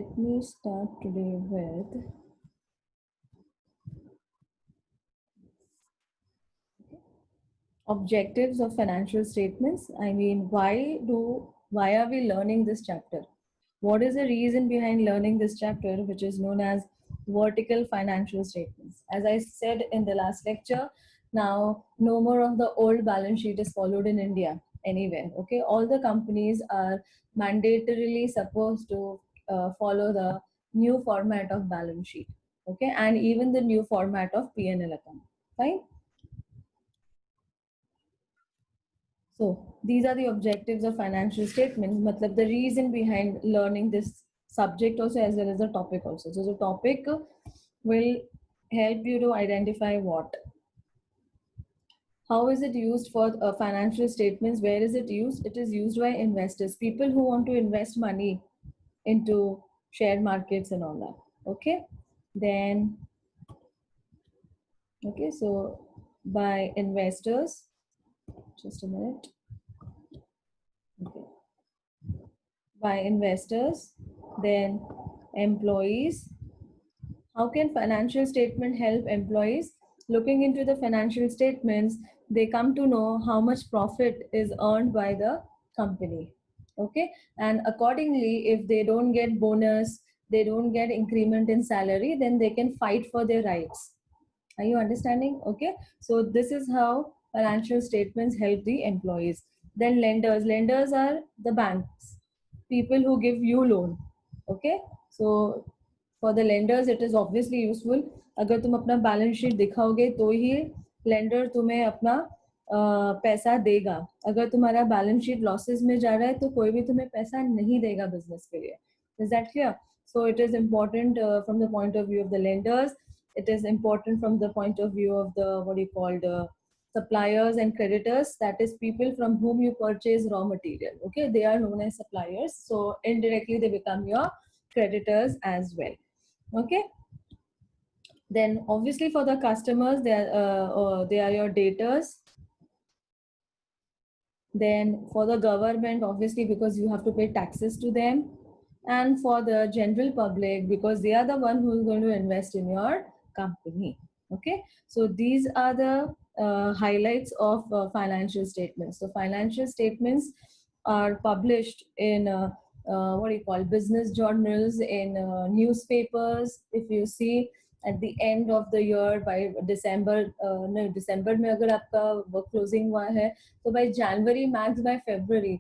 Let me start today with objectives of financial statements. I mean, why are we learning this chapter? What is the reason behind learning this chapter, which is known as vertical financial statements? As I said in the last lecture, now no more of the old balance sheet is followed in India anywhere. Okay, all the companies are mandatorily supposed to follow the new format of balance sheet. Okay, and even the new format of P&L account. Fine. So these are the objectives of financial statements. Matlab the reason behind learning this subject also as well as the topic also. So the topic will help you to identify what. How is it used for financial statements? Where is it used? It is used by investors, people who want to invest money into share markets and all that. Okay. Then, okay, so by investors, just a minute. Okay. By investors, then employees. How can financial statement help employees? Looking into the financial statements, they come to know how much profit is earned by the company. Okay, and accordingly, if they don't get bonus, they don't get increment in salary, then they can fight for their rights. Are you understanding? Okay, so this is how financial statements help the employees. Then lenders are the banks, people who give you loan. Okay, so for the lenders it is obviously useful. अगर तुम अपना balance sheet दिखाओगे तो ही lender तुम्हें अपना पैसा देगा. अगर तुम्हारा बैलेंस शीट लॉसेस में जा रहा है तो कोई भी तुम्हें पैसा नहीं देगा बिजनेस के लिए. Is that clear? So it is important from the point of view of the lenders. It is important from the point of view of the what do you call the suppliers and creditors, that is people from whom you purchase raw material. Okay, they are known as suppliers, so indirectly they become your creditors as well. Okay, then obviously for the customers they are your debtors. Then for the government, obviously because you have to pay taxes to them, and for the general public because they are the one who is going to invest in your company. Okay, so these are the highlights of financial statements. So financial statements are published in what do you call business journals, in newspapers. If you see at the end of the year by December, no, December में अगर आपका work closing हुआ है तो by January max by February,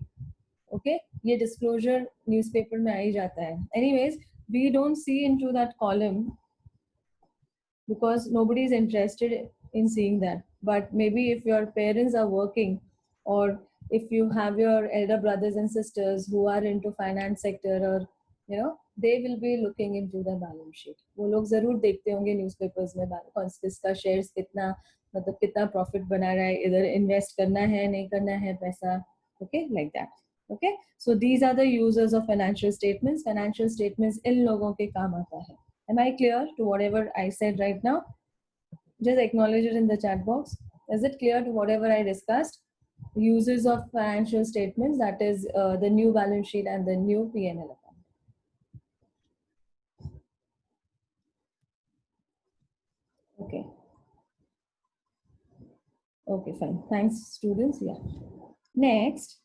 okay, ये disclosure newspaper में आ ही जाता है. Anyways, we don't see into that column because nobody is interested in seeing that. But maybe if your parents are working, or if you have your elder brothers and sisters who are into finance sector, or you know, they will be looking into the balance sheet. वो लोग जरूर देखते होंगे newspapers में कौन किसका shares कितना, मतलब कितना profit बना रहा है, इधर invest करना है नहीं करना है पैसा. Okay, like that. Okay, so these are the users of financial statements. Financial statements इन लोगों के काम आता है. Am I clear to whatever I said right now? Just acknowledge it in the chat box. Is it clear to whatever I discussed? Uses of financial statements, that is the new balance sheet and the new P&L account. Okay. Okay, fine. Thanks, students. Yeah. Next.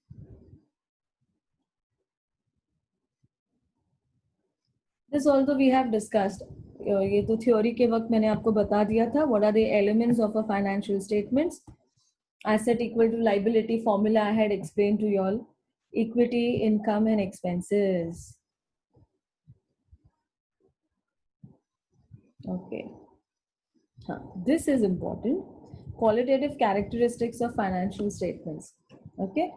This also we have discussed. ये तो theory के वक्त मैंने आपको बता दिया था. What are the elements of a financial statements? Asset equal to liability formula I had explained to you all. Equity, income, and expenses. Okay. This is important. Qualitative characteristics of financial statements. Okay.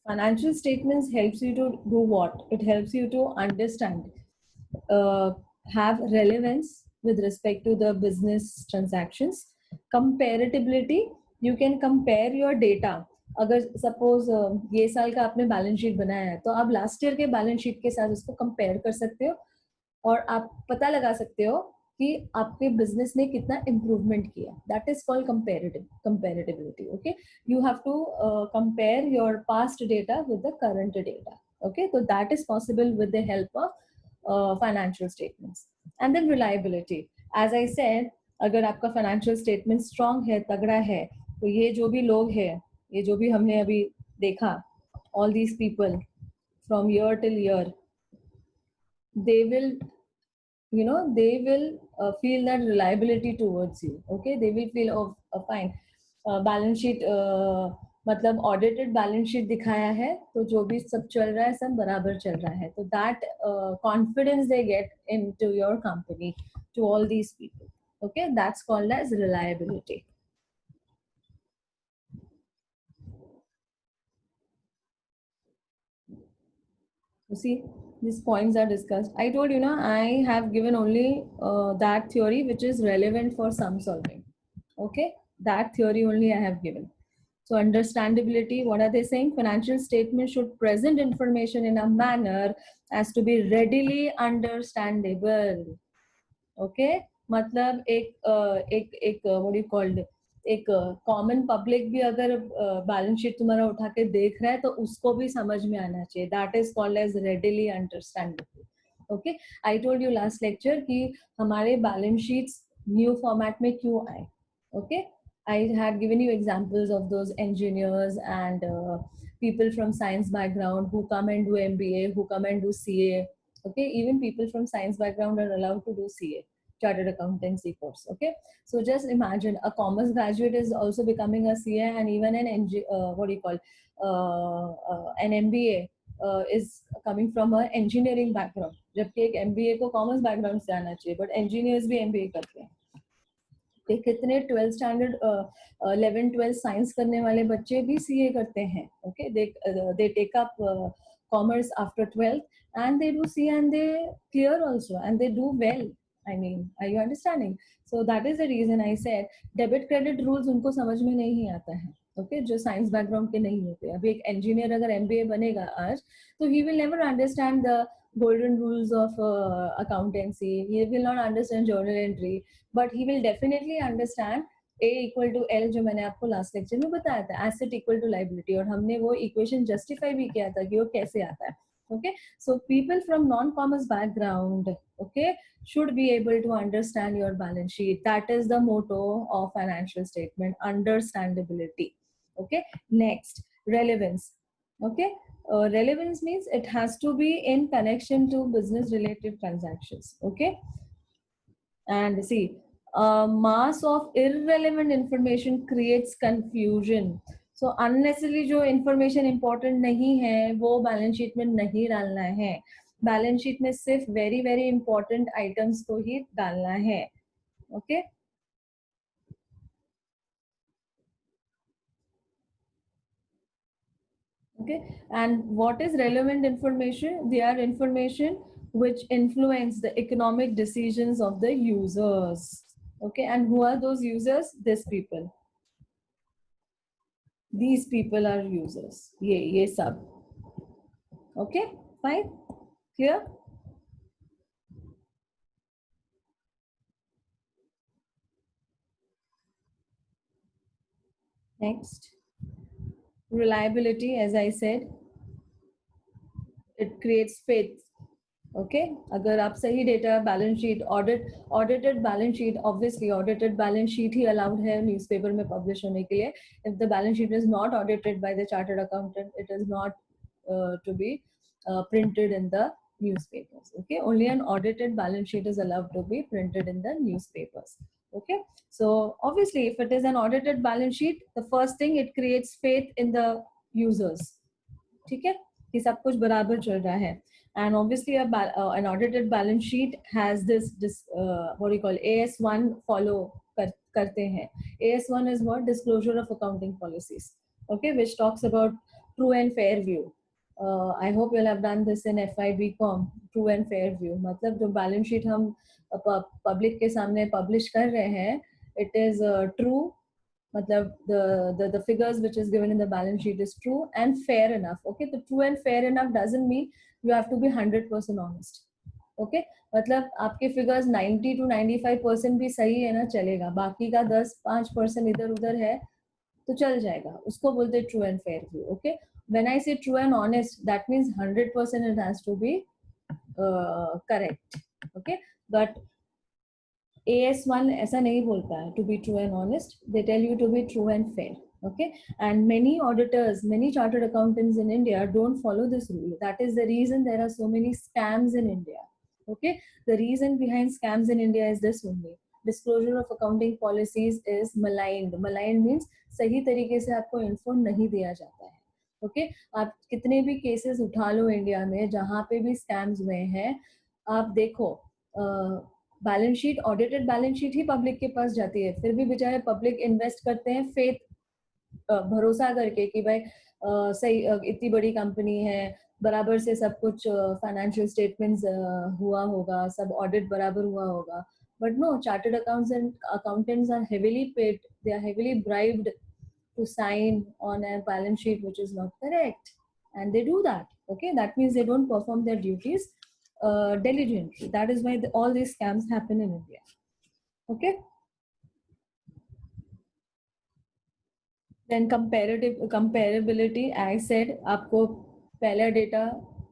Financial statements helps you to do what? It helps you to understand, have relevance with respect to the business transactions. Comparability, you can compare your data. अगर suppose ये साल का आपने balance sheet बनाया है तो आप last year के बैलेंस शीट के साथ उसको कंपेयर कर सकते हो और आप पता लगा सकते हो कि आपके बिजनेस ने कितना इम्प्रूवमेंट किया. That is called comparability. Okay, you have to compare your past data with the current data. Okay, so that is possible with the help of financial statements. And then reliability. As I said, अगर आपका financial statement strong है, तगड़ा है, तो ये जो भी लोग हैं, ये जो भी हमने अभी देखा, all these people from year till year, they will, you know, they will feel that reliability towards you. Okay, they will feel, oh, fine, balance sheet मतलब ऑडिटेड बैलेंस शीट दिखाया है, तो जो भी सब चल रहा है सब बराबर चल रहा है, तो that confidence they get into your company, to all these people. Okay, that's called as reliability. You see, these points are discussed. I told you, now I have given only that theory which is relevant for sum solving. Okay, that theory only I have given. So understandability, what are they saying? Financial statement should present information in a manner as to be readily understandable. Okay, मतलब एक what do you call it? एक common public भी अगर balance sheet तुम्हारा उठा के देख रहा है तो उसको भी समझ में आना चाहिए. That is called as readily understandable. Okay, I told you last lecture कि हमारे बैलेंस शीट्स न्यू फॉर्मेट में क्यों आए. Okay, I had given you examples of those engineers and people from science background who come and do MBA, who come and do CA. Okay, even people from science background are allowed to do CA, chartered accountancy course. Okay, so just imagine a commerce graduate is also becoming a CA, and even an what do you call an MBA is coming from a engineering background. जबकि एक MBA को commerce background से आना चाहिए, but engineers भी MBA करते हैं. कितने 12th स्टैंडर्ड 11 12 साइंस करने वाले बच्चे भी सीए करते हैं. Okay, they take up commerce after 12th and they do CA and they clear also and they do well. I mean, are you understanding? So that is the reason I said debit credit rules उनको समझ में नहीं आता है. Okay, जो science background के नहीं होते. अभी एक इंजीनियर अगर एमबीए बनेगा आज, तो he will never understand the golden rules of accountancy. He will not understand journal entry, but he will definitely understand A equal to L, जो मैंने आपको लास्ट लेक्चर में बताया था, एसेट इक्वल टू लाइबिलिटी, और हमने वो इक्वेशन जस्टिफाई भी किया था कि वो कैसे आता है. Okay, so people from non-commerce background, okay, should be able to understand your balance sheet. That is the motto of financial statement, understandability. Okay, next, relevance. Okay, relevance means it has to be in connection to business related transactions. Okay, and see, mass of irrelevant information creates confusion. So unnecessarily जो information important नहीं है वो balance sheet में नहीं डालना है. Balance sheet में सिर्फ very very important items को ही डालना है. Okay, okay, and what is relevant information? They are information which influence the economic decisions of the users. Okay, and who are those users? These people. These people are users. ये सब. Okay, fine, clear? Next, reliability. As I said, it creates faith. Okay, अगर आप सही data, balance sheet, audited balance sheet, obviously audited balance sheet ही allowed है newspaper में publish होने के लिए. If the balance sheet is not audited by the chartered accountant, it is not to be printed in the newspapers. Okay, only an audited balance sheet is allowed to be printed in the newspapers. Okay, so obviously if it is an audited balance sheet, the first thing, it creates faith in the users. ठीक है, कि सब कुछ बराबर चल रहा है. And obviously an audited balance sheet has this what do you call, AS1 follow करते हैं. AS1 is what? Disclosure of accounting policies. Okay, which talks about true and fair view. I hope you'll have done this in FI BCom. True and fair view मतलब जो balance sheet हम public के सामने publish कर रहे हैं, it is true, मतलब the figures which is given in the balance sheet is true and fair enough. Okay, the true and fair enough doesn't mean you have to be 100% honest. Okay, मतलब आपके figures 90 to 95% भी सही है ना, चलेगा. बाकी का 10-5% इधर उधर है तो चल जाएगा. उसको बोलते हैं true and fair view. Okay, when I say true and honest, that means 100% it has to be correct. Okay, but AS1 ऐसा नहीं बोलता है to be true and honest. They tell you to be true and fair. Okay, and many auditors, many chartered accountants in India don't follow this rule. That is the reason there are so many scams in India. Okay, the reason behind scams in India is this only. Disclosure of accounting policies is maligned. Maligned means सही तरीके से आपको info नहीं दिया जाता है. Okay okay? आप कितने भी केसेस उठा लो इंडिया में जहाँ पे भी स्कैम्स हुए हैं, आप देखो balance sheet, audited balance sheet ही पब्लिक के पास जाती है, फिर भी बेचारे पब्लिक इन्वेस्ट करते हैं फेथ भरोसा करके कि भाई सही इतनी बड़ी कंपनी है, बराबर से सब कुछ फाइनेंशियल स्टेटमेंट्स हुआ होगा, सब ऑडिट बराबर हुआ होगा. But no, chartered accountants are heavily paid, they are heavily bribed to sign on a balance sheet which is not correct, and they do that. Okay, that means they don't perform their duties diligently. That is why all these scams happen in India. Okay, then comparability. I said आपको पहला data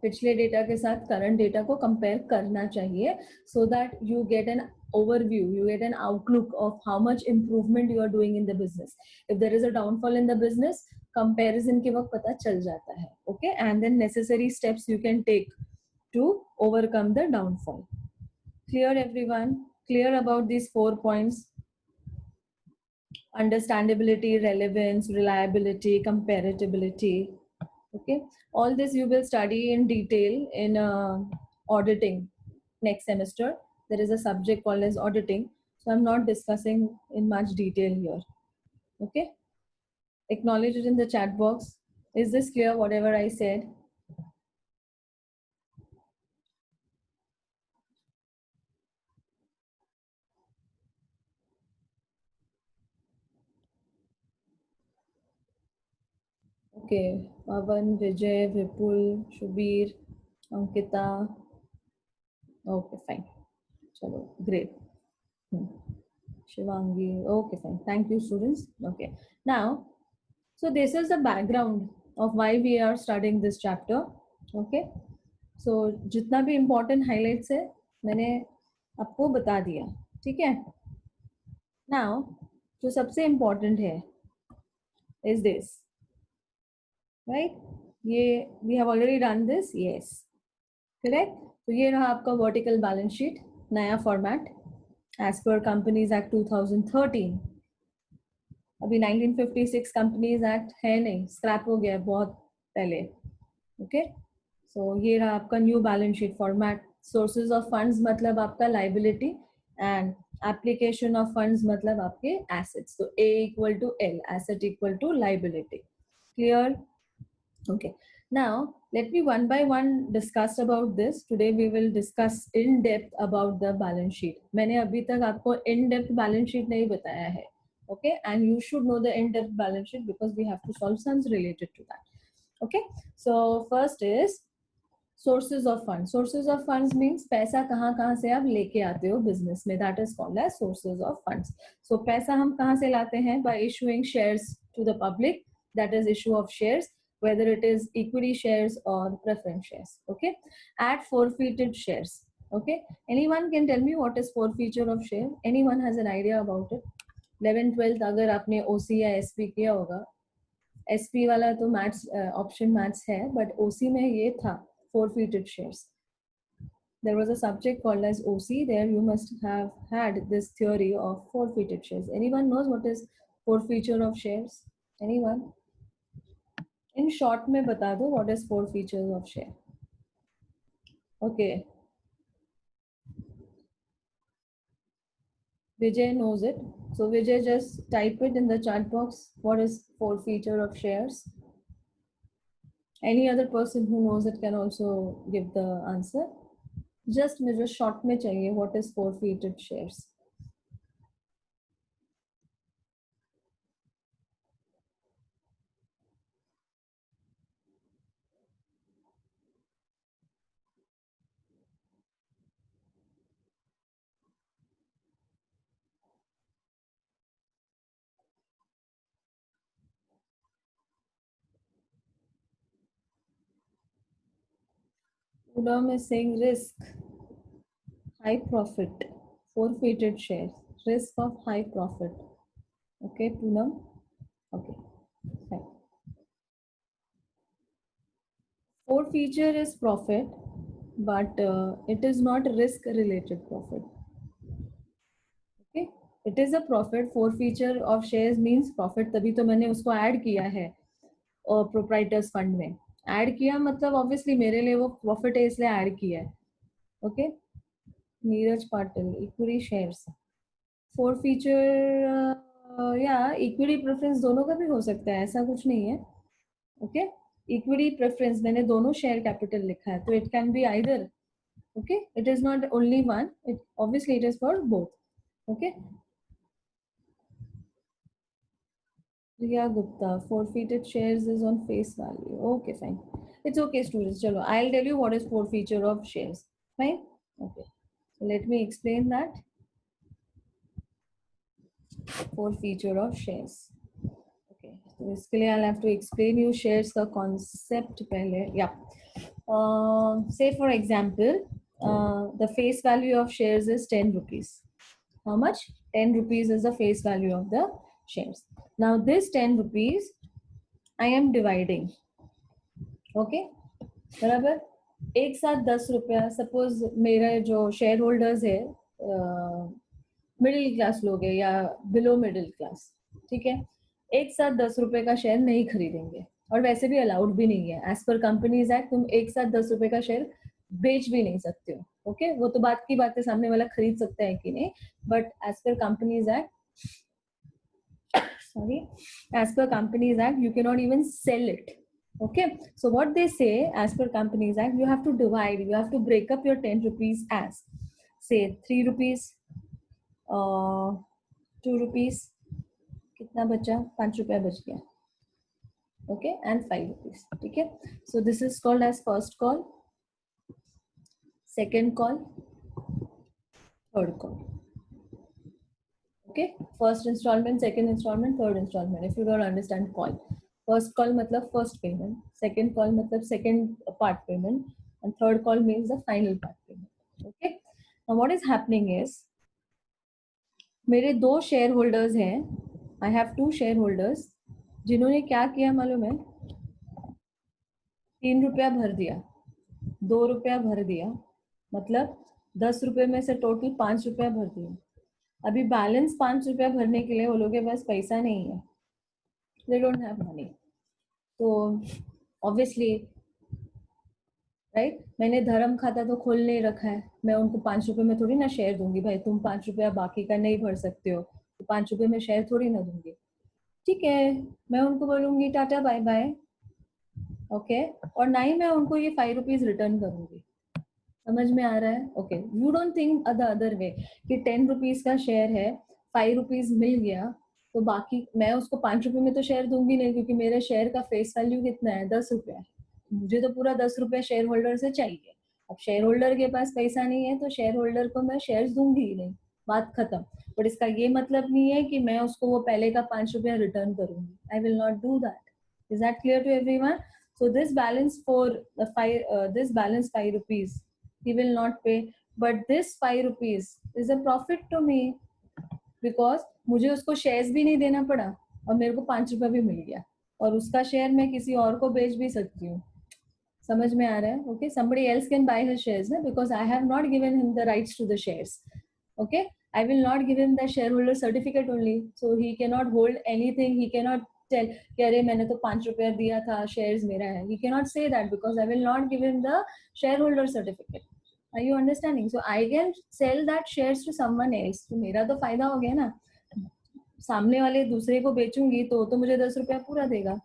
पिछले data के साथ current data को compare करना चाहिए, so that you get an overview, you get an outlook of how much improvement you are doing in the business. If there is a downfall in the business, comparison के वक्त पता चल जाता है. Okay, and then necessary steps you can take to overcome the downfall. Clear everyone? Clear about these 4 points? Understandability, relevance, reliability, comparability. Okay, all this you will study in detail in auditing next semester. There is a subject called as auditing, so I'm not discussing in much detail here. Okay, acknowledge it in the chat box. Is this clear, whatever I said? Okay, Pavan, Vijay, Vipul, Shubir, Ankita. Okay, fine. Chalo, great. Shivangi. Okay, fine. Thank you, students. Okay. Now, so this is the background of why we are studying this chapter. Okay. So जितना भी important highlights है मैंने आपको बता दिया. ठीक है. Now, जो सबसे important है is this. Right? ये we have already done this. Yes. Correct? तो ये रहा आपका vertical balance sheet, नया format as per Companies Act 2013. अभी 1956 कंपनीज एक्ट है नहीं, स्क्रैप हो गया बहुत पहले. ओके, सो ये रहा आपका new balance sheet format. Sources of funds मतलब आपका liability, and application of funds मतलब आपके एसेट्स. तो A equal to L, asset equal to liability. Clear? Okay, now let me one by one discuss about this. Today we will discuss in depth about the balance sheet. मैंने अभी तक आपको in depth balance sheet नहीं बताया है. Okay, and you should know the in depth balance sheet because we have to solve sums related to that. Okay, so first is sources of funds. Sources of funds means पैसा कहाँ से आप लेके आते हो business में. That is called as sources of funds. So पैसा हम कहाँ से लाते हैं? By issuing shares to the public. That is issue of shares, whether it is equity shares or preference shares. Okay, add forfeited shares. Okay, anyone can tell me what is forfeiture of share? Anyone has an idea about it? 11th 12th अगर आपने OC या SP किया होगा, SP वाला तो maths option maths है, but OC में ये था forfeited shares. There was a subject called as OC. There you must have had this theory of forfeited shares. Anyone knows what is forfeiture of shares? Anyone? In short में बता दो what is forfeiture of share. Okay, Vijay knows it. So Vijay, just type it in the chat box. What is forfeiture of shares? Any other person who knows it can also give the answer. Just मुझे short में चाहिए what is forfeited shares. Poonam is saying risk, high profit, forfeited shares, risk of high profit. Okay, Poonam. Okay, fine. Forfeiture is profit, but it is not risk related profit. Okay, it is a profit. Forfeiture of shares means profit. तभी तो मैंने उसको add किया है proprietors fund में. Add किया मतलब obviously मेरे लिए वो प्रॉफिट है इसलिए ऐड किया है. Okay, Neeraj Patil, equity shares, forfeiture या इक्विटी प्रेफरेंस दोनों का भी हो सकता है, ऐसा कुछ नहीं है. ओके, इक्विटी प्रेफरेंस मैंने दोनों शेयर कैपिटल लिखा है, तो it can be either. Okay, it is not only one, it obviously it is for both. Okay, Riya Gupta, forfeited shares is on face value. Okay, fine, it's okay students. Chalo, I'll tell you what is forfeiture of shares. Fine. Okay, so let me explain that. Forfeiture of shares. Okay, so इसके लिए I'll have to explain you shares का concept पहले. Yeah, say for example, the face value of shares is 10 rupees. How much? 10 rupees is the face value of the shares. Now this 10 rupees I am dividing. Okay, बराबर. एक साथ 10 रुपया, suppose मेरे जो share holders है middle class लोग है या बिलो मिडिल क्लास, ठीक है, एक साथ 10 रुपए का शेयर नहीं खरीदेंगे और वैसे भी अलाउड भी नहीं है. एज पर कंपनीज एक्ट तुम एक साथ 10 रुपए का शेयर बेच भी नहीं सकते हो. ओके, वो तो बात की बात है सामने वाला खरीद सकता है कि नहीं, but as per companies act, sorry, as per companies act you cannot even sell it. Okay, so what they say, as per companies act, you have to divide, you have to break up your 10 rupees as, say 3 rupees, 2 rupees, कितना बचा, 5 रुपया बच गया. Okay, and 5 rupees. ठीक है, so this is called as first call, second call, third call. Okay, first installment, second installment, third installment. If you don't understand call, first call matlab first payment, second call matlab second part payment, and third call means the final part payment. Okay, now what is happening is मेरे दो share holders हैं. I have two share holders जिन्होंने क्या किया मालूम है, 3 रुपया भर दिया, 2 रुपया भर दिया, मतलब 10 रुपये में से टोटल 5 रुपया भर दिया. अभी बैलेंस 5 रुपया भरने के लिए वो लोगों के पास पैसा नहीं है. They don't have money. तो ऑब्वियसली राइट, मैंने धर्म खाता तो खोल नहीं रखा है, मैं उनको 5 रुपए में थोड़ी ना शेयर दूंगी. भाई तुम 5 रुपया बाकी का नहीं भर सकते हो तो 5 रुपए में शेयर थोड़ी ना दूंगी. ठीक है, मैं उनको बोलूंगी टाटा बाय बाय. ओके, और ना ही मैं उनको ये 5 रुपीज रिटर्न करूंगी. समझ में आ रहा है? Okay, you don't think the other way कि 10 रुपीज का शेयर है, 5 रुपीज मिल गया तो बाकी मैं उसको 5 रुपए में तो शेयर दूंगी नहीं, क्योंकि मेरे शेयर का फेस वैल्यू कितना है, 10 रुपया है. मुझे तो पूरा 10 रुपया शेयर होल्डर से चाहिए. अब शेयर होल्डर के पास पैसा नहीं है तो शेयर होल्डर को मैं शेयर दूंगी ही नहीं, बात खत्म. बट इसका ये मतलब नहीं है कि मैं उसको वो पहले का 5 रुपया रिटर्न करूंगी. I will not do that. Is that clear to everyone? So this balance for the this balance 5 rupees he will not pay, but this 5 rupees is a profit to me because मुझे उसको shares भी नहीं देना पड़ा और मेरे को 5 रुपया भी मिल गया और उसका शेयर मैं किसी और को बेच भी सकती हूँ. समझ में आ रहा है? Okay, somebody else can buy his shares na, because I have not given him the rights to the shares. Okay, I will not give him the shareholder certificate only, so he cannot hold anything, he cannot tell कि अरे मैंने तो 5 रुपया दिया था, shares मेरा है. He cannot say that because I will not give him the shareholder certificate. Are you understanding? So I can sell that shares to someone else. तो मेरा तो फायदा हो गया ना, सामने वाले दूसरे को बेचूंगी तो मुझे 10 रुपया पूरा देगा.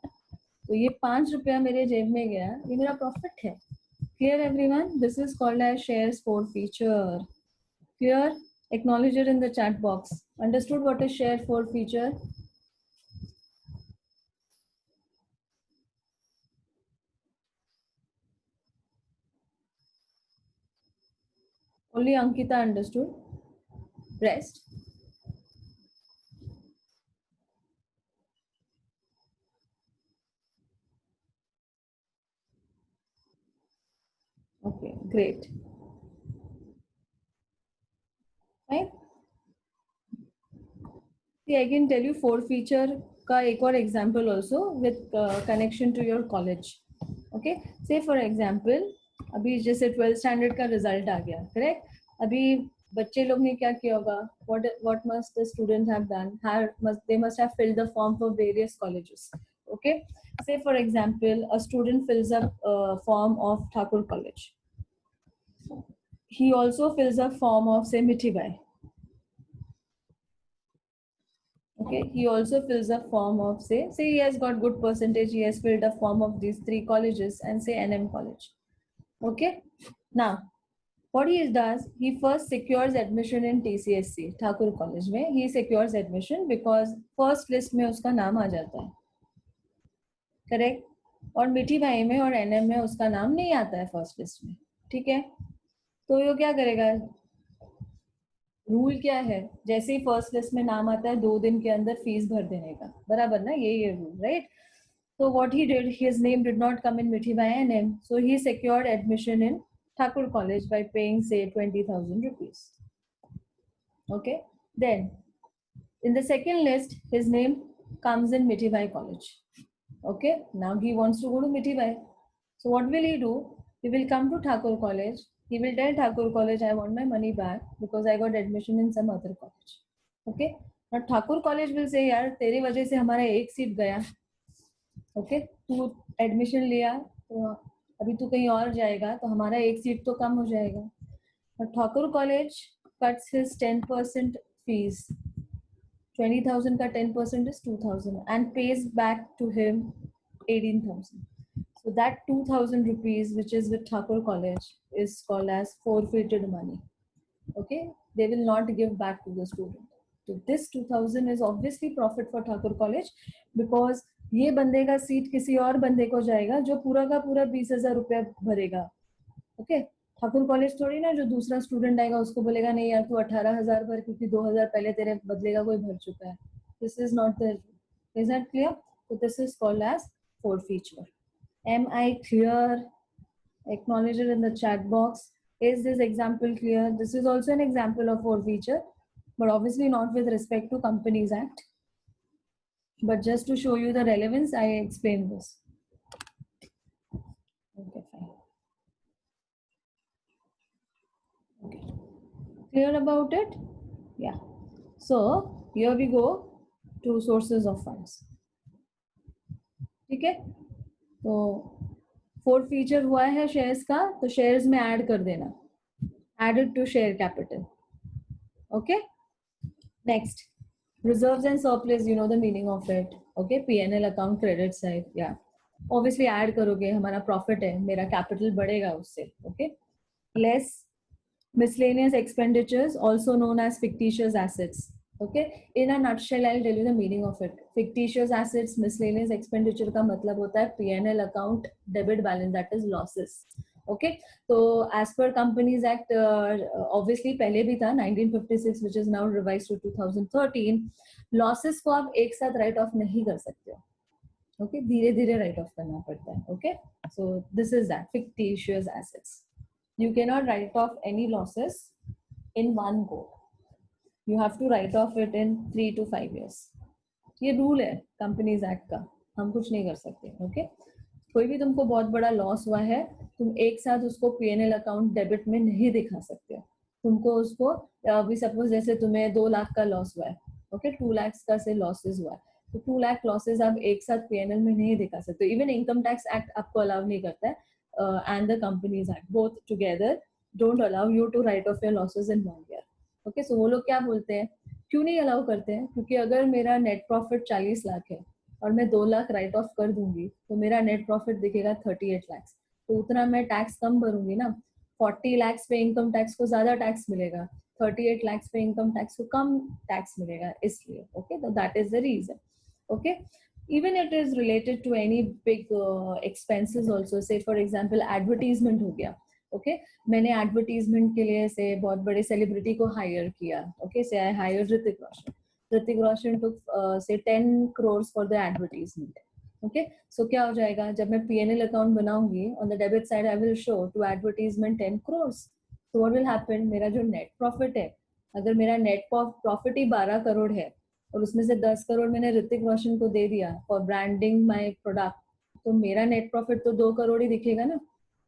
तो ये 5 रुपया मेरे जेब में गया, ये मेरा प्रॉफिट है. Clear everyone? This is called as shares forfeiture. Clear? Acknowledge it in the chat box. Understood what is share forfeiture? Only Ankita understood. Rest? Okay, great. Right? See, I can tell you forfeiture का एक और example also with connection to your college. Okay, say for example, अभी जैसे 12th standard का result आ गया, correct? अभी बच्चे लोग ने क्या किया होगा? What must the student have done? They must have filled the form for various colleges. Okay, say for example, a student fills up a form of Thakur College. He also fills a form of say Mithibai. Okay, he also fills a form of say he has got good percentage, he has filled a form of these three colleges and say NM college. Okay, now what he does, he first secures admission in TCSC Thakur college में he secures admission because first list में उसका नाम आ जाता है, correct? और मिठी भाई में और NM में उसका नाम नहीं आता है फर्स्ट लिस्ट में, ठीक है? तो ये क्या करेगा, रूल क्या है, जैसे ही फर्स्ट लिस्ट में नाम आता है 2 दिन के अंदर फीस भर देने का, बराबर ना, ये rule, right? So what he did, his name did not come in Mithibai NM, so he secured admission in Thakur College by paying say 20,000 rupees. Okay, then in the second list, his name comes in Mithibai College. Okay, now he wants to go to Mithibai. So what will he do? He will come to Thakur College. He will tell Thakur College, I want my money back because I got admission in some other college. Okay, now Thakur College will say, यार तेरी वजह से हमारा एक seat गया. Okay, तू admission लिया तो अभी तू कहीं और जाएगा तो हमारा एक सीट तो कम हो जाएगा. और Thakur college cuts his 10% fees, 20,000 का 10% is 2,000 and pays back to him 18,000. So that 2,000 rupees which is with Thakur College is called as forfeited money. Okay, they will not give back to the student. So this 2,000 is obviously profit for Thakur College because ये बंदे का seat किसी और बंदे को जाएगा जो पूरा का पूरा 20,000 रुपया भरेगा. ओके, ठाकुर कॉलेज थोड़ी ना जो दूसरा स्टूडेंट आएगा उसको बोलेगा नहीं यार तू 18,000 भर क्योंकि 2,000 पहले तेरे बदले का कोई भर चुका है. This is not the, is that clear? So this is called as forfeiture. Am I clear? Acknowledge it in the chat box. Is this example clear? This is also an example of forfeiture, but obviously not with respect to Companies Act. But just to show you the relevance, I explain this. Okay, fine. Okay. Clear about it? Yeah. So here we go to sources of funds. ठीक है, तो forfeiture हुआ है shares का, तो shares में add कर देना, added to share capital. Okay. Next, reserves and surplus, you know the meaning of it. Okay, P&L account credit side. Yeah, obviously add करोगे, हमारा profit है, मेरा capital बढ़ेगा उससे. Okay, less miscellaneous expenditures, also known as fictitious assets. Okay, in a nutshell I'll tell you the meaning of it. Fictitious assets, miscellaneous expenditure का मतलब होता है P&L account debit balance, that is losses. Okay, so as per Companies Act, obviously पहले भी था 1956 which is now revised to 2013, losses को आप एक साथ write off नहीं कर सकते हो. Okay, धीरे धीरे write off करना पड़ता है. Okay, so this is that fictitious assets. You cannot write off any losses in one go. You have to write off it in 3 to 5 years. ये रूल है कंपनीज एक्ट का, हम कुछ नहीं कर सकते. ओके, कोई भी तुमको बहुत बड़ा लॉस हुआ है, तुम एक साथ उसको P&L अकाउंट डेबिट में नहीं दिखा सकते हो. तुमको उसको अभी सपोज जैसे तुम्हें 2 लाख का लॉस हुआ है, ओके, 2 लाख का से लॉसेस हुआ है, तो 2 लाख लॉसेस आप एक साथ P&L में नहीं दिखा सकते. इवन इनकम टैक्स एक्ट आपको अलाउ नहीं करता है, and the companies act both together don't allow you to write off your losses in 1 year. Okay, so वो लोग क्या बोलते हैं, क्यों नहीं अलाउ करते हैं? क्योंकि अगर मेरा नेट प्रॉफिट 40 लाख है और मैं 2 लाख राइट ऑफ कर दूंगी तो मेरा नेट प्रॉफिट दिखेगा 38 लाख, तो उतना मैं टैक्स कम भरूंगी ना. 40 लाख पे इनकम टैक्स को ज्यादा टैक्स मिलेगा, 38 लाख पे इनकम टैक्स को कम टैक्स मिलेगा, इसलिए. ओके, तो that is the reason. Okay, even it is related to any big expenses also. Say for example advertisement हो गया. ओके, मैंने एडवर्टीजमेंट के लिए से बहुत बड़े सेलिब्रिटी को हायर किया. Okay, say I hire Hrithik Roshan. Hrithik Roshan took say 10 crores for the advertisement. Okay so क्या हो जाएगा, जब मैं P&L अकाउंट बनाऊंगी, on the debit side I will show to advertisement 10 crores. So what will happen, मेरा जो net profit है, अगर मेरा नेट प्रॉफिट ही 12 करोड़ है और उसमें से 10 करोड़ मैंने ऋतिक रोशन को दे दिया फॉर ब्रांडिंग माय प्रोडक्ट, तो मेरा नेट प्रॉफिट तो 2 करोड़ ही दिखेगा ना.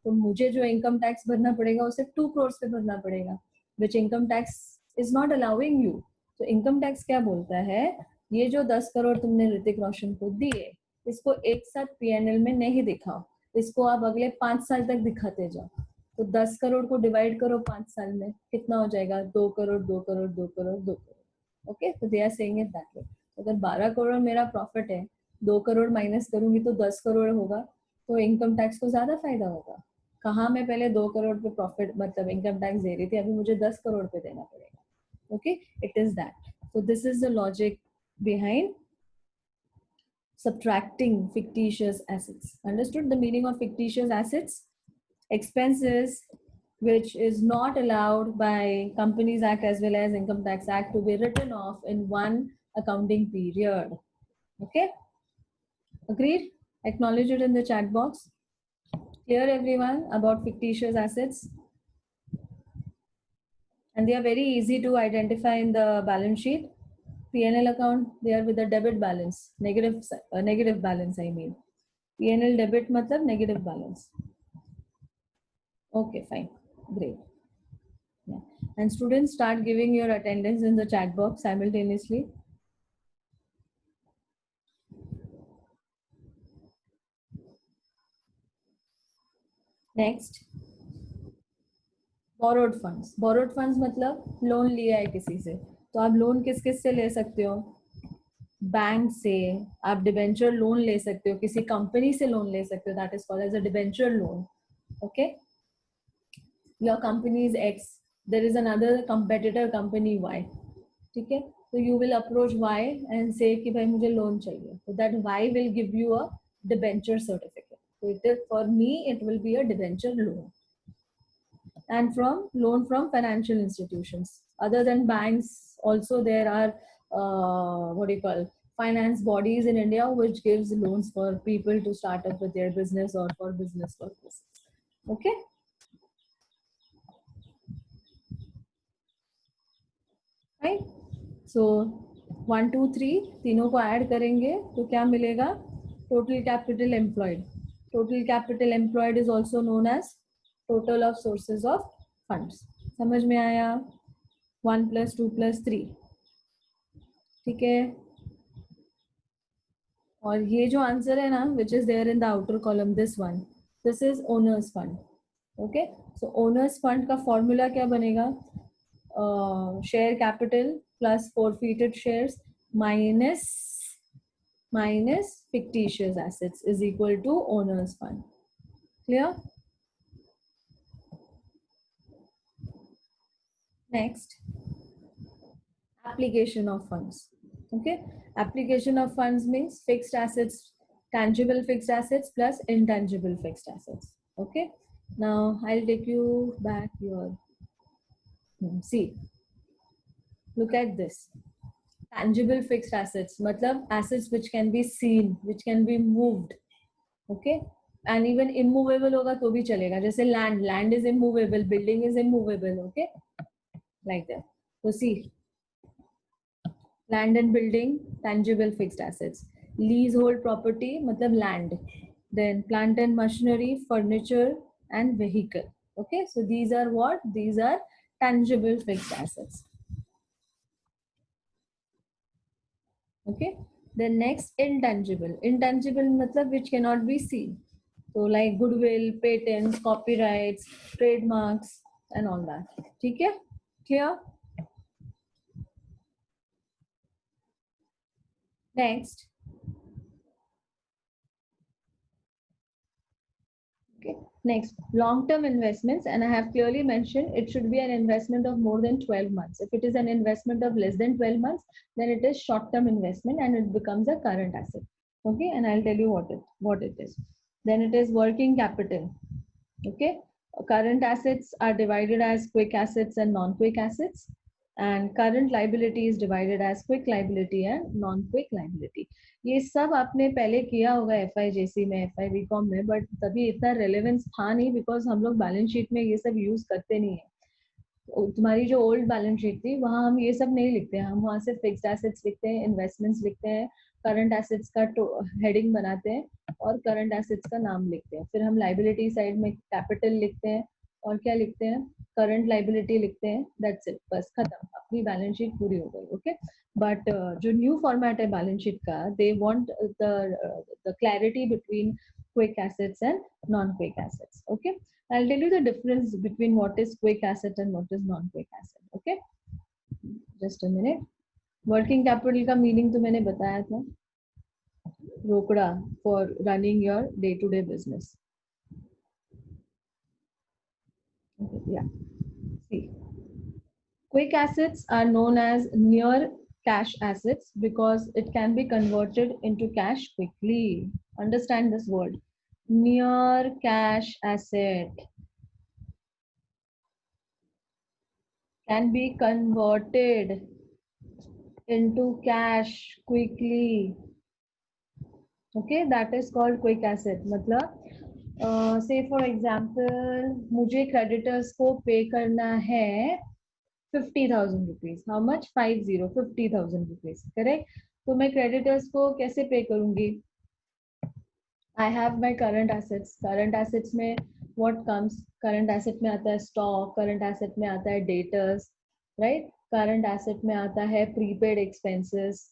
तो मुझे जो इनकम टैक्स भरना पड़ेगा उसे 2 crores पे भरना पड़ेगा, विच income tax is not allowing you. तो इनकम टैक्स क्या बोलता है, ये जो 10 करोड़ तुमने ऋतिक रोशन को दिए, इसको एक साथ P&L में नहीं दिखाओ, इसको आप अगले 5 साल तक दिखाते जाओ. तो 10 करोड़ को डिवाइड करो 5 साल में, कितना हो जाएगा, 2 करोड़ 2 करोड़ 2 करोड़ 2 करोड़. ओके तो they are saying it that way. अगर 12 करोड़ मेरा प्रॉफिट है, 2 करोड़ माइनस करूंगी तो 10 करोड़ होगा, तो इनकम टैक्स को ज्यादा फायदा होगा. कहाँ मैं पहले 2 करोड़ पे प्रॉफिट मतलब इनकम टैक्स दे रही थी, अभी मुझे 10 करोड़ पे देना पड़ेगा. Okay it is that. So this is the logic behind subtracting fictitious assets. Understood the meaning of fictitious assets? Expenses which is not allowed by Companies Act as well as Income Tax Act to be written off in one accounting period. Okay? Agreed? Acknowledge it in the chat box. Clear everyone about fictitious assets? And they are very easy to identify in the balance sheet. P&L account, they are with a debit balance, negative balance I mean. P&L debit matlab negative balance. Okay, fine, great. Yeah. And students, start giving your attendance in the chat box simultaneously. Next, borrowed funds. Borrowed funds मतलब loan लिया है किसी से, तो आप loan किस किस से ले सकते हो, बैंक से आप डिबेंचर लोन ले सकते हो, किसी कंपनी से लोन ले सकते हो, that is called as a debenture loan. Okay your company is X, there is another competitor company Y, ठीक है, तो you will approach Y and say कि भाई मुझे लोन चाहिए, तो that Y will give you a debenture certificate. So it is, for me it will be a debenture loan. And from loan from financial institutions other than banks, also there are what do you call, finance bodies in India which gives loans for people to start up with their business or for business purposes. Okay, right? So 1 2 3 तीनों को add करेंगे तो क्या मिलेगा, total capital employed. Total capital employed is also known as total of sources of funds. समझ में आया, 1 + 2 + 3, ठीक है. और ये जो आंसर है ना, which is there in the outer column, this one, this is owners fund. Okay so owners fund का फॉर्मूला क्या बनेगा, share capital plus forfeited shares minus fictitious assets is equal to owners fund. Clear? Next, application of funds. Okay, application of funds means fixed assets, tangible fixed assets plus intangible fixed assets. Okay, now I'll take you back your, see, look at this. Tangible fixed assets matlab assets which can be seen, which can be moved. Okay, and even immovable hoga to bhi chalega, jaise land is immovable, building is immovable. Okay, like that. So see, land and building, tangible fixed assets. Leasehold property matlab land. Then plant and machinery, furniture and vehicle. Okay, so these are what, these are tangible fixed assets. Okay, then next, intangible. Intangible matlab which cannot be seen, so like goodwill, patents, copyrights, trademarks and all that. ठीक है, clear? Next, okay, next, long-term investments, and I have clearly mentioned it should be an investment of more than 12 months. If it is an investment of less than 12 months, then it is short-term investment and it becomes a current asset. Okay, and I'll tell you what it is. Then it is working capital. Okay, current assets are divided as quick assets and non-quick assets. and current liability is divided as quick liability and non-quick liability. ये सब आपने पहले किया होगा FIJC में, FI BCom में, but तभी इतना रेलेवेंस था नहीं बिकॉज हम लोग बैलेंस शीट में ये सब यूज करते नहीं है. तुम्हारी जो ओल्ड बैलेंस शीट थी वहाँ हम ये सब नहीं लिखते हैं, हम वहाँ से फिक्स्ड एसेट्स लिखते हैं, इन्वेस्टमेंट्स लिखते हैं, करंट एसेट्स का हेडिंग बनाते हैं और करंट एसेट्स का नाम लिखते हैं. फिर हम लाइबिलिटी साइड में कैपिटल लिखते हैं और क्या लिखते हैं, करंट लाइबिलिटी लिखते हैं. दैट्स इट, बस खत्म, अपनी बैलेंस शीट पूरी हो गई. ओके, बट जो न्यू फॉर्मेट है बैलेंस शीट का, they want the clarity between quick assets and non-quick assets. Okay, I'll tell you the difference between what is quick asset and what is non-quick asset. Okay, just a minute. Working capital का meaning तो मैंने बताया था, रोकड़ा for running your day-to-day business. Okay, yeah. See, quick assets are known as near cash assets because it can be converted into cash quickly. Understand this word, near cash asset can be converted into cash quickly. Okay, that is called quick asset. मतलब say for example मुझे creditors को pay करना है 50,000 rupees. How much? 50,000 rupees. Correct? तो मैं creditors को कैसे pay करूँगी? I have my current assets. Current assets में what comes? Current asset में आता है stock. Current asset में आता है debtors. Right? Current asset में आता है prepaid expenses.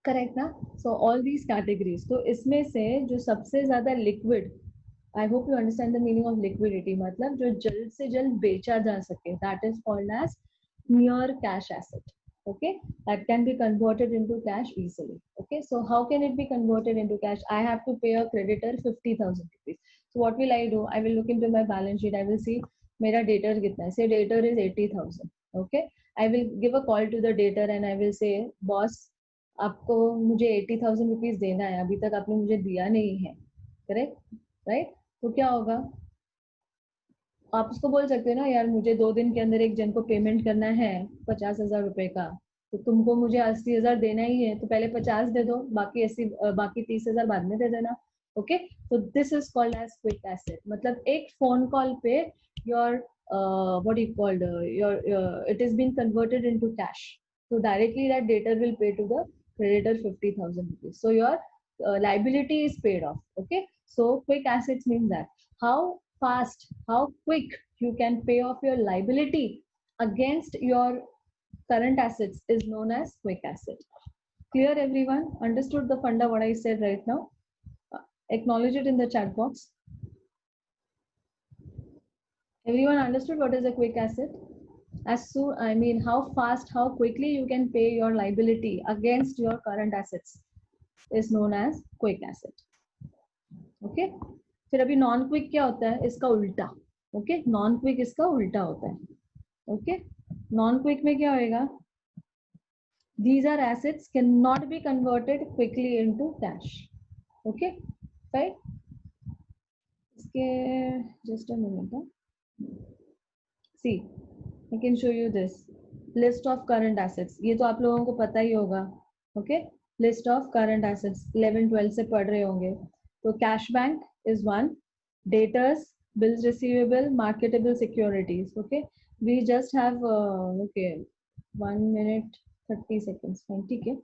करेक्ट ना? So all these categories. तो इसमें से जो सबसे ज्यादा liquid, I hope you understand the meaning of liquidity, मतलब जो जल्द से जल्द बेचा जा सके, that is called as near cash asset. Okay, that can be converted into cash easily. Okay, so how can it be converted into cash? I have to pay a creditor 50,000 rupees. So what will I do? I will look into my balance sheet. I will see मेरा debtor कितना है. Say debtor is 80,000. Okay, I will give a call to the debtor and I will say, boss, आपको मुझे 80,000 rupees देना है, अभी तक आपने मुझे दिया नहीं है. Correct, right? तो क्या होगा, आप उसको बोल सकते हो ना, यार मुझे 2 दिन के अंदर एक जन को पेमेंट करना है 50,000 रुपए का, तो तुमको मुझे 80,000 देना ही है, तो पहले 50 दे दो, बाकी 80, बाकी 30,000 बाद में दे देना. ओके, तो this is called as quick asset. मतलब एक फोन कॉल पे your what you called your it is been converted into cash. So directly that debtor will pay to the creditor 50,000 rupees. So your liability is paid off. Okay. So quick assets means that how fast, how quick you can pay off your liability against your current assets is known as quick asset. Clear everyone? Understood the funda what I said right now? Acknowledge it in the chat box. Everyone understood what is a quick asset? As soon, I mean, how fast, how quickly you can pay your liability against your current assets is known as quick asset. Okay, फिर अभी non quick क्या होता है, इसका उल्टा. Okay, non quick इसका उल्टा होता है. ओके, नॉन क्विक में क्या होएगा, these are assets cannot be converted quickly into cash. Okay, right? इसके just a minute. See, I can show you this list of current assets. ये तो आप लोगों को पता ही होगा. Okay, list of current assets 11-12 से पढ़ रहे होंगे. तो cash bank is one, debtors, bills receivable, marketable securities. Okay, we just have okay 1 minute 30 seconds. ठीक है,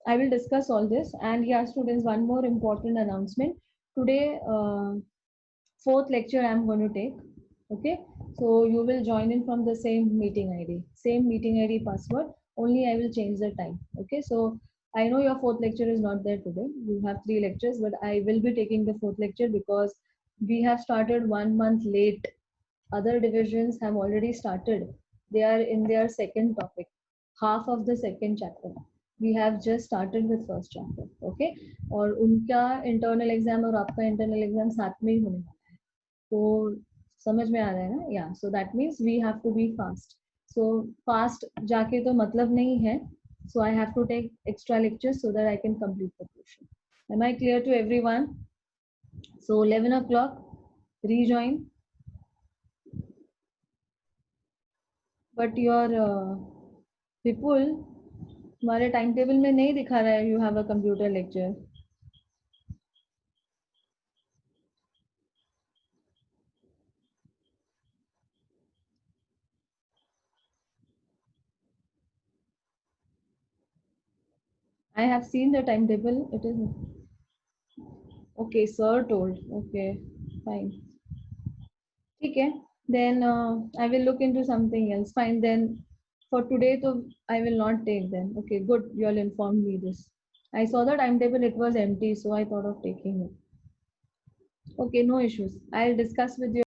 I will discuss all this. And yeah, students, one more important announcement today. 4th lecture I am going to take. Okay, so you will join in from the same meeting ID, same meeting ID password, only I will change the time. Okay, so I know your 4th lecture is not there today, you have 3 lectures, but I will be taking the 4th lecture because we have started 1 month late. Other divisions have already started, they are in their second topic, half of the second chapter. We have just started with first chapter. Okay, और उनका internal exam और आपका internal exam साथ में ही होने वाला है, तो समझ में आ रहा है ना? या so that means we have to be fast. So fast जाके तो मतलब नहीं है, so I have to take extra lectures so that I can complete the portion. Am I clear to everyone? So 11 o'clock rejoin. But your Vipul, तुम्हारे time table में नहीं दिखा रहा है you have a computer lecture. I have seen the timetable. It is okay. Sir told. Okay, fine. Okay. Then I will look into something else. Fine. Then for today, so I will not take them. Okay, good. You all informed me this. I saw the timetable. It was empty, so I thought of taking it. Okay, no issues. I'll discuss with you.